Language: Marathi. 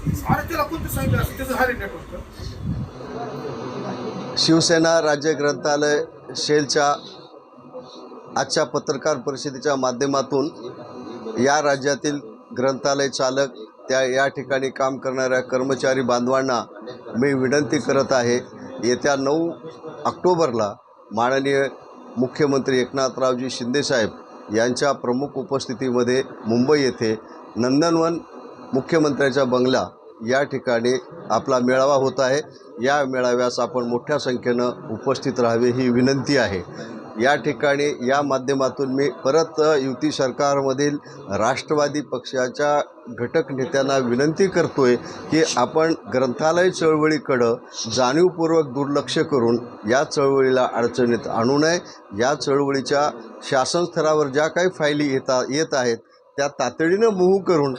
त्याला कोणतं सांगितलं असं त्याचं झाले नेटवर्क. शिवसेना राज्य ग्रंथालय शेलच्या आजच्या पत्रकार परिषदेच्या माध्यमातून या राज्यातील ग्रंथालय चालक या ठिकाणी काम करणाऱ्या कर्मचारी बांधवांना मी विनंती करत आहे, येत्या 9 ऑक्टोबरला माननीय मुख्यमंत्री एकनाथरावजी शिंदेसाहेब यांच्या प्रमुख उपस्थितीमध्ये मुंबई येथे नंदनवन मुख्यमंत्र्याचा बंगला या ठिकाणी आपला मेळावा होत आहे. या मेळाव्यास आपण मोठ्या संख्येनं उपस्थित राहावे ही विनंती आहे. या ठिकाणी या माध्यमातून मी परत युती सरकारमधील राष्ट्रवादी पक्षाच्या घटक नेत्यांना विनंती करतोय की आपण ग्रंथालय चळवळीकडं जाणीवपूर्वक दुर्लक्ष करून या चळवळीला अडचणीत आणू नये. या चळवळीच्या शासन स्तरावर ज्या काही फायली येत आहेत त्या तातडीनं मूव्ह करून